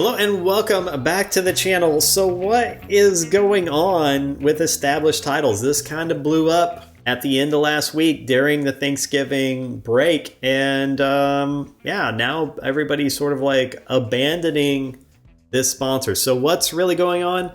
Hello and welcome back to the channel. So what is going on with established titles? This kind of blew up at the end of last week during the Thanksgiving break. And yeah, now everybody's sort of like abandoning this sponsor. So what's really going on?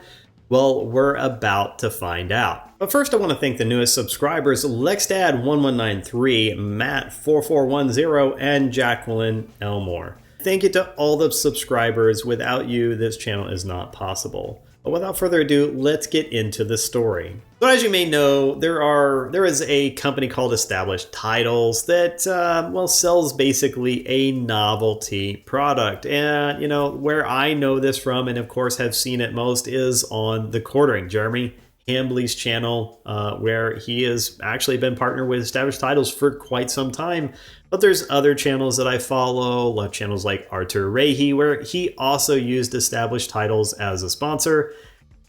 Well, we're about to find out. But first I want to thank the newest subscribers, LexDad1193, Matt4410, and Jacqueline Elmore. Thank you to all the subscribers. Without you, this channel is not possible. But without further ado, let's get into the story. So as you may know, there is a company called Established Titles that sells basically a novelty product. And you know where I know this from, and of course have seen it most, is on the Quartering, Jeremy Hambly's channel, where he has actually been partnered with Established Titles for quite some time. But there's other channels that I follow, channels like Artur Rehi, where he also used Established Titles as a sponsor.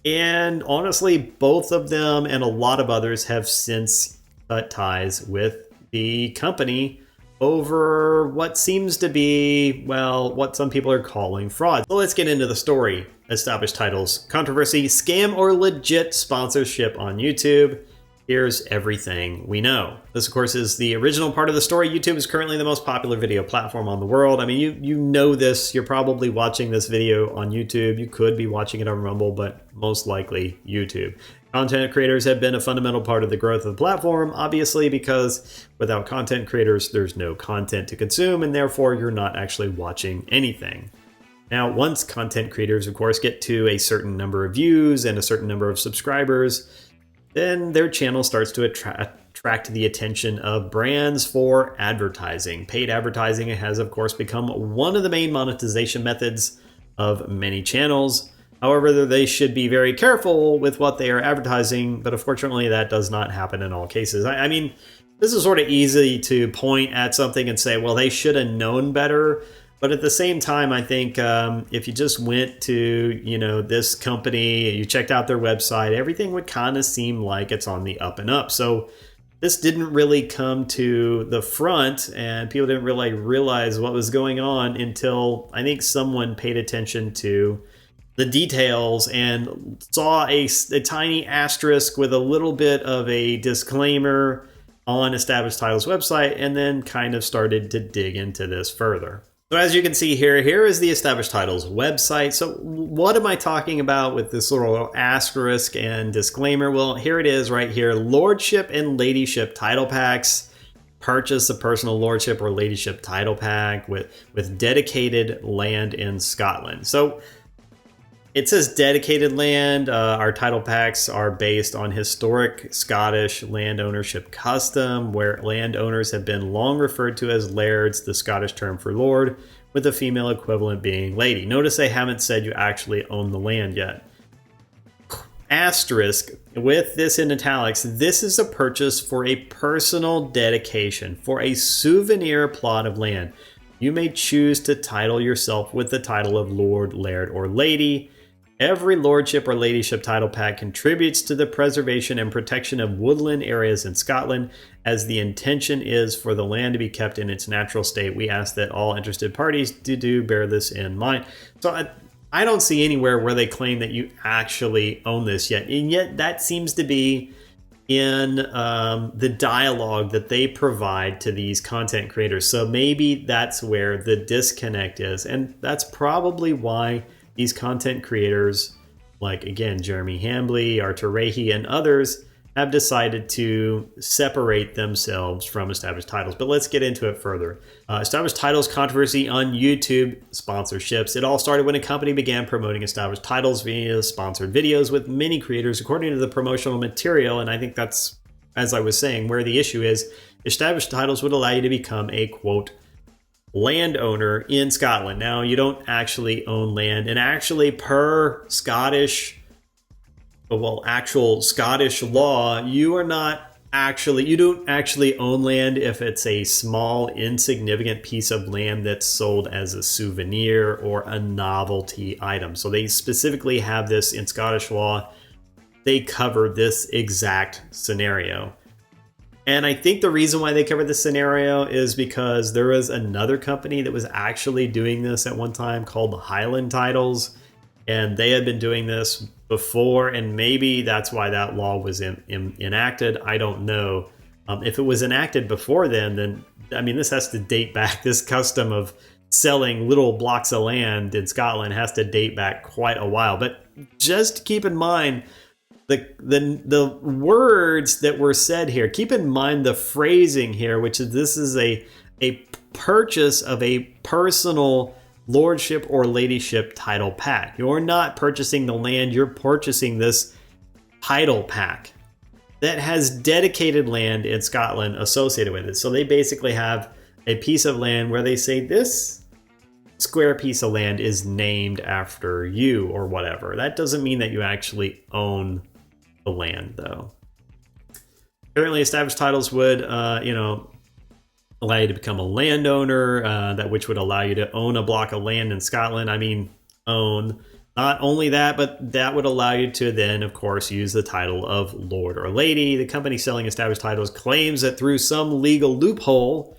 And honestly, both of them and a lot of others have since cut ties with the company over what seems to be, well, what some people are calling fraud. So let's get into the story. Established Titles controversy, scam or legit sponsorship on YouTube. Here's everything we know. This, of course, is the original part of the story. YouTube is currently the most popular video platform on the world. I mean, you know this. You're probably watching this video on YouTube. You could be watching it on Rumble, but most likely YouTube. Content creators have been a fundamental part of the growth of the platform, obviously, because without content creators, there's no content to consume, and therefore you're not actually watching anything. Now, once content creators, of course, get to a certain number of views and a certain number of subscribers, then their channel starts to attract the attention of brands for advertising. Paid advertising has, of course, become one of the main monetization methods of many channels. However, they should be very careful with what they are advertising, but unfortunately that does not happen in all cases. I mean, this is sort of easy to point at something and say, well, they should have known better. But at the same time, I think if you just went to, this company, you checked out their website, everything would kind of seem like it's on the up and up. So this didn't really come to the front, and people didn't really realize what was going on until I think someone paid attention to the details and saw a tiny asterisk with a little bit of a disclaimer on Established Titles website, and then kind of started to dig into this further. So as you can see here is the Established Titles website. So what am I talking about with this little asterisk and disclaimer? Well, here it is right here. Lordship and Ladyship title packs. Purchase a personal lordship or ladyship title pack with dedicated land in Scotland. So it says dedicated land. Our title packs are based on historic Scottish land ownership custom, where landowners have been long referred to as lairds, the Scottish term for lord, with the female equivalent being lady. Notice they haven't said you actually own the land yet. Asterisk, with this in italics, this is a purchase for a personal dedication, for a souvenir plot of land. You may choose to title yourself with the title of lord, laird, or lady. Every lordship or ladyship title pack contributes to the preservation and protection of woodland areas in Scotland, as the intention is for the land to be kept in its natural state. We ask that all interested parties do bear this in mind. So I don't see anywhere where they claim that you actually own this yet, and yet that seems to be in the dialogue that they provide to these content creators. So maybe that's where the disconnect is, and that's probably why these content creators, like, again, Jeremy Hambly, Artur Rehi, and others, have decided to separate themselves from Established Titles. But let's get into it further. Established Titles controversy on YouTube sponsorships. It all started when a company began promoting Established Titles via sponsored videos with many creators according to the promotional material. And I think that's, as I was saying, where the issue is. Established Titles would allow you to become a, quote, landowner in Scotland. Now, you don't actually own land, and actually per actual Scottish law, you don't actually own land if it's a small, insignificant piece of land that's sold as a souvenir or a novelty item. So they specifically have this in Scottish law. They cover this exact scenario. And I think the reason why they covered this scenario is because there was another company that was actually doing this at one time called Highland Titles, and they had been doing this before, and maybe that's why that law was enacted. I don't know. If it was enacted before then I mean, this has to date back. This custom of selling little blocks of land in Scotland has to date back quite a while. But just keep in mind the words that were said here. Keep in mind the phrasing here, which is this is a purchase of a personal lordship or ladyship title pack. You're not purchasing the land, you're purchasing this title pack that has dedicated land in Scotland associated with it. So they basically have a piece of land where they say this square piece of land is named after you or whatever. That doesn't mean that you actually own the land, though. Currently, established titles would, allow you to become a landowner, which would allow you to own a block of land in Scotland. I mean, own. Not only that, but that would allow you to then, of course, use the title of Lord or Lady. The company selling established titles claims that through some legal loophole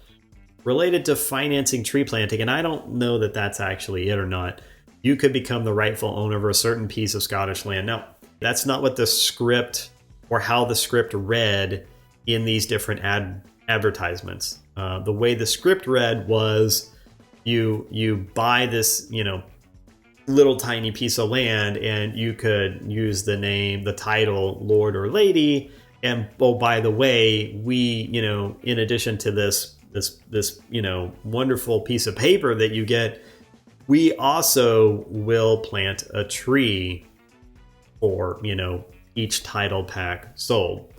related to financing tree planting, and I don't know that that's actually it or not, you could become the rightful owner of a certain piece of Scottish land. Now, that's not what the script or how the script read in these different advertisements. The way the script read was you buy this, little tiny piece of land, and you could use the name, the title, Lord or Lady. And oh, by the way, we, in addition to this wonderful piece of paper that you get, we also will plant a tree for, each title pack sold.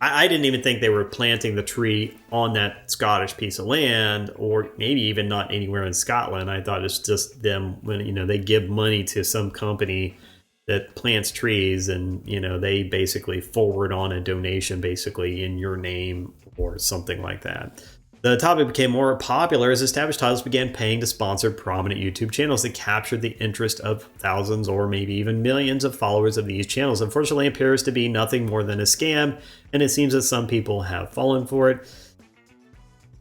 I didn't even think they were planting the tree on that Scottish piece of land, or maybe even not anywhere in Scotland. I thought it's just them when, they give money to some company that plants trees, and, they basically forward on a donation basically in your name or something like that. The topic became more popular as established titles began paying to sponsor prominent YouTube channels that captured the interest of thousands or maybe even millions of followers of these channels. Unfortunately, it appears to be nothing more than a scam, and it seems that some people have fallen for it.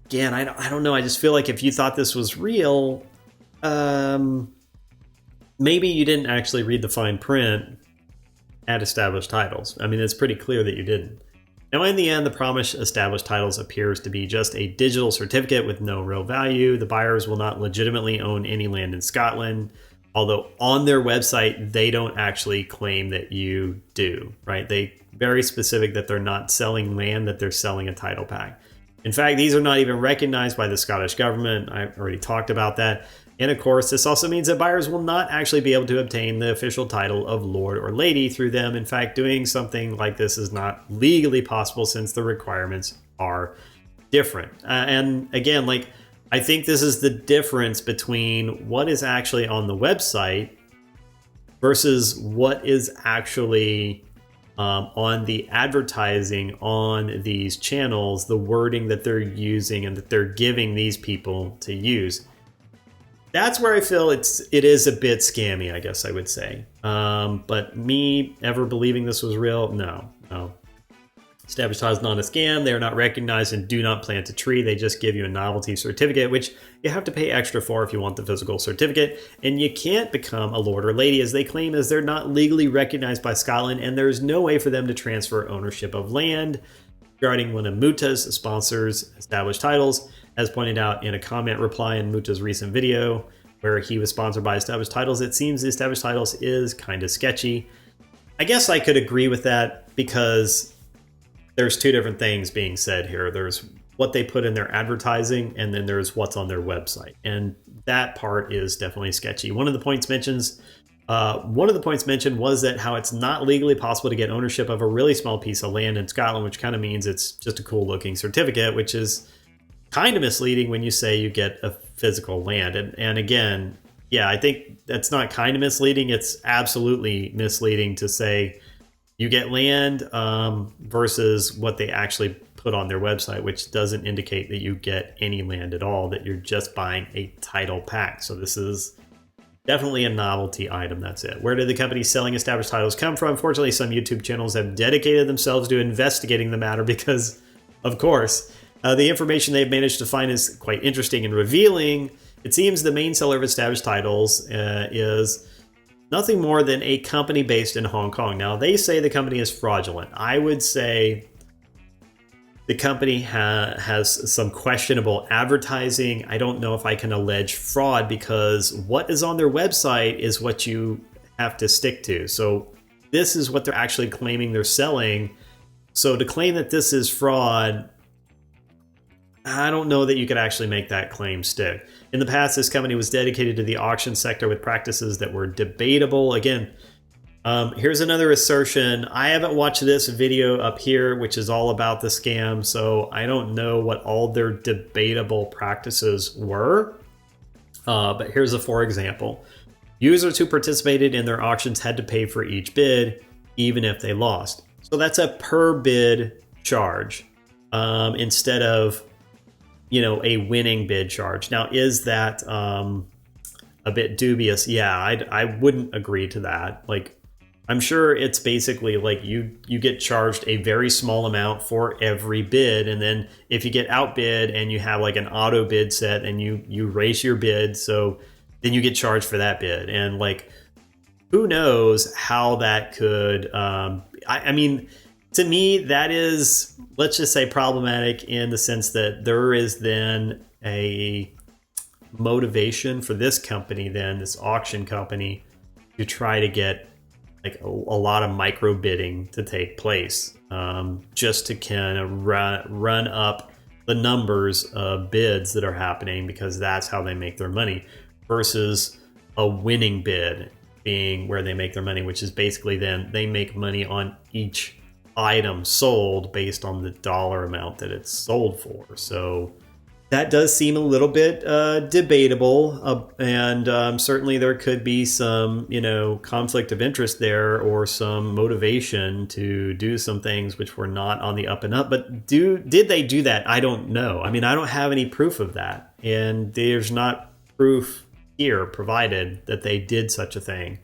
Again, I don't know. I just feel like if you thought this was real, maybe you didn't actually read the fine print at established titles. I mean, it's pretty clear that you didn't. Now, in the end, the promised established titles appears to be just a digital certificate with no real value. The buyers will not legitimately own any land in Scotland, although on their website, they don't actually claim that you do, right? They very specific that they're not selling land, that they're selling a title pack. In fact, these are not even recognized by the Scottish government. I already talked about that. And of course, this also means that buyers will not actually be able to obtain the official title of Lord or Lady through them. In fact, doing something like this is not legally possible since the requirements are different. And again, I think this is the difference between what is actually on the website versus what is actually on the advertising on these channels, the wording that they're using and that they're giving these people to use. That's where I feel it is a bit scammy, I guess I would say. But me ever believing this was real, no. Established titles is not a scam. They are not recognized and do not plant a tree. They just give you a novelty certificate, which you have to pay extra for if you want the physical certificate. And you can't become a Lord or Lady, as they claim, as they're not legally recognized by Scotland, and there's no way for them to transfer ownership of land. Regarding one of Muta's sponsors, established titles, as pointed out in a comment reply in Muta's recent video where he was sponsored by established titles, it seems the established titles is kind of sketchy. I guess I could agree with that because there's two different things being said here. There's what they put in their advertising, and then there's what's on their website. And that part is definitely sketchy. One of the points mentioned was that how it's not legally possible to get ownership of a really small piece of land in Scotland, which kind of means it's just a cool looking certificate, which is kind of misleading when you say you get a physical land. And again, yeah, I think that's not kind of misleading. It's absolutely misleading to say you get land versus what they actually put on their website, which doesn't indicate that you get any land at all, that you're just buying a title pack. So this is definitely a novelty item. That's it. Where did the company selling established titles come from? Fortunately, some YouTube channels have dedicated themselves to investigating the matter because Of course. The information they've managed to find is quite interesting and revealing. It seems the main seller of established titles is nothing more than a company based in Hong Kong. Now, they say the company is fraudulent. I would say the company has some questionable advertising. I don't know if I can allege fraud because what is on their website is what you have to stick to. So this is what they're actually claiming they're selling. So to claim that this is fraud, I don't know that you could actually make that claim stick. In the past, this company was dedicated to the auction sector with practices that were debatable. Again, here's another assertion. I haven't watched this video up here, which is all about the scam, so I don't know what all their debatable practices were. But here's a for example. Users who participated in their auctions had to pay for each bid, even if they lost. So that's a per bid charge instead of a winning bid charge. Now, is that a bit dubious? Yeah, I wouldn't agree to that. Like, I'm sure it's basically like you get charged a very small amount for every bid, and then if you get outbid and you have like an auto bid set and you raise your bid, so then you get charged for that bid. And like, who knows how that could I mean, to me, that is, let's just say, problematic in the sense that there is then a motivation for this company, then this auction company, to try to get like a lot of micro bidding to take place, just to kind of run up the numbers of bids that are happening, because that's how they make their money, versus a winning bid being where they make their money, which is basically then they make money on each item sold based on the dollar amount that it's sold for. So that does seem a little bit debatable, and certainly there could be some conflict of interest there, or some motivation to do some things which were not on the up and up. But did they do that? I don't know. I mean, I don't have any proof of that, and there's not proof here provided that they did such a thing.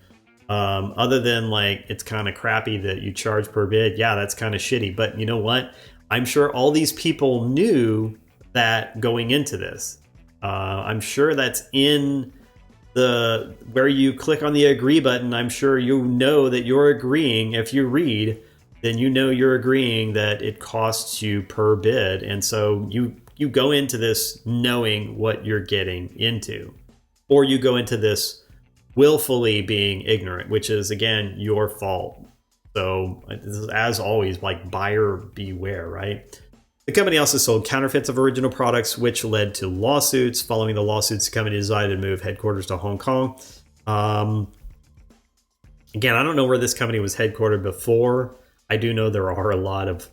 Other than like, it's kind of crappy that you charge per bid. Yeah, that's kind of shitty. But you know what? I'm sure all these people knew that going into this. I'm sure that's in the where you click on the agree button. I'm sure you know that you're agreeing. If you read, then you know you're agreeing that it costs you per bid. And so you go into this knowing what you're getting into, or you go into this willfully being ignorant, which is, again, your fault. So as always, like, buyer beware, right? The company also sold counterfeits of original products, which led to lawsuits. Following the lawsuits, the company decided to move headquarters to Hong Kong. Again, I don't know where this company was headquartered before. I do know there are a lot of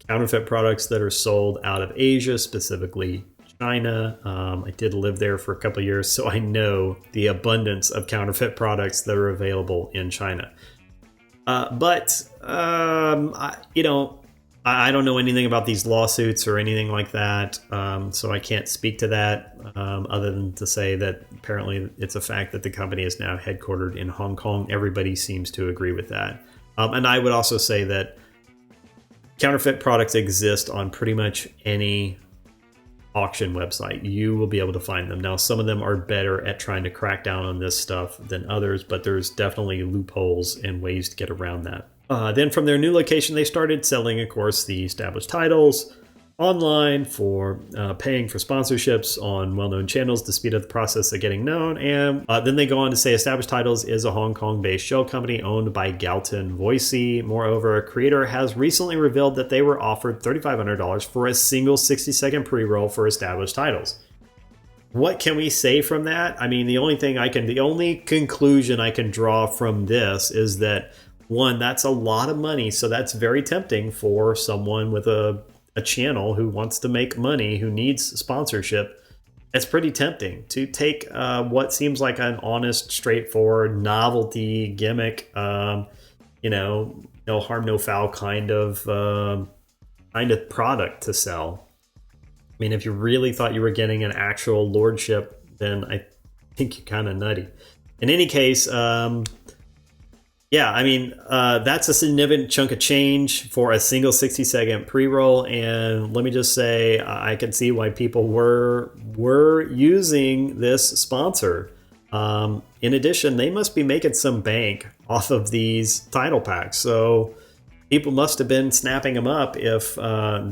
counterfeit products that are sold out of Asia, specifically China. I did live there for a couple of years, so I know the abundance of counterfeit products that are available in China. But I don't know anything about these lawsuits or anything like that, so I can't speak to that, other than to say that apparently it's a fact that the company is now headquartered in Hong Kong. Everybody seems to agree with that. And I would also say that counterfeit products exist on pretty much any auction website. You will be able to find them. Now, some of them are better at trying to crack down on this stuff than others, but there's definitely loopholes and ways to get around that. Then from their new location, they started selling, of course, the established titles online for paying for sponsorships on well-known channels to speed up the process of getting known. And then they go on to say Established Titles is a Hong Kong-based shell company owned by Galton Voicey. Moreover, a creator has recently revealed that they were offered $3,500 for a single 60-second pre-roll for Established Titles. What can we say from that? I mean, the only conclusion I can draw from this is that, one, that's a lot of money, so that's very tempting for someone with a channel who wants to make money, who needs sponsorship. It's pretty tempting to take what seems like an honest, straightforward novelty gimmick, no harm, no foul kind of product to sell. I mean, if you really thought you were getting an actual lordship, then I think you're kind of nutty. In any case, Yeah, I mean, that's a significant chunk of change for a single 60-second pre-roll, and let me just say, I can see why people were using this sponsor. In addition, they must be making some bank off of these title packs, so people must have been snapping them up if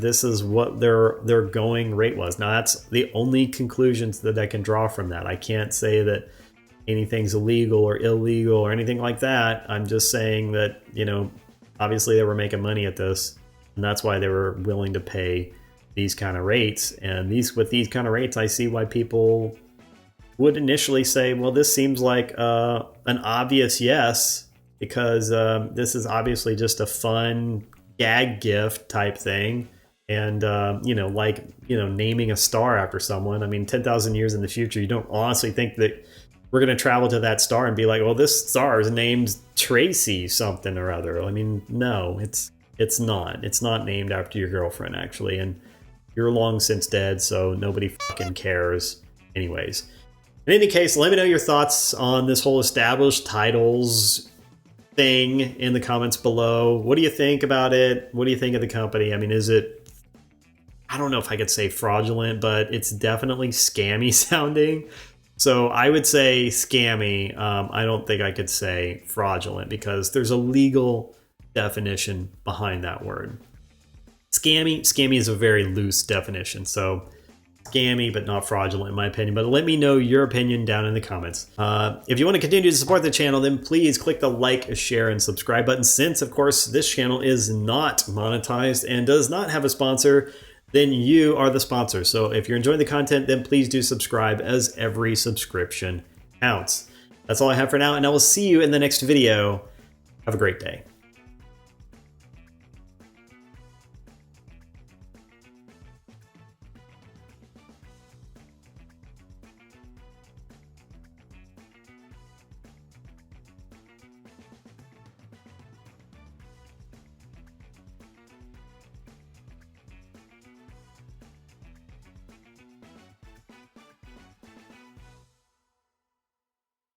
this is what their going rate was. Now, that's the only conclusions that I can draw from that. I can't say that anything's illegal or illegal or anything like that. I'm just saying that, you know, obviously they were making money at this, and that's why they were willing to pay these kind of rates. And with these kind of rates, I see why people would initially say, well, this seems like an obvious yes, because this is obviously just a fun gag gift type thing. And, naming a star after someone. I mean, 10,000 years in the future, you don't honestly think that we're going to travel to that star and be like, well, this star is named Tracy something or other. I mean, no, it's not. It's not named after your girlfriend, actually. And you're long since dead, so nobody fucking cares anyways. In any case, let me know your thoughts on this whole established titles thing in the comments below. What do you think about it? What do you think of the company? I mean, I don't know if I could say fraudulent, but it's definitely scammy sounding. So I would say scammy. I don't think I could say fraudulent because there's a legal definition behind that word. Scammy is a very loose definition. So scammy, but not fraudulent in my opinion. But let me know your opinion down in the comments. If you want to continue to support the channel, then please click the like, share, and subscribe button. Since, of course, this channel is not monetized and does not have a sponsor, then you are the sponsor. So if you're enjoying the content, then please do subscribe, as every subscription counts. That's all I have for now, and I will see you in the next video. Have a great day.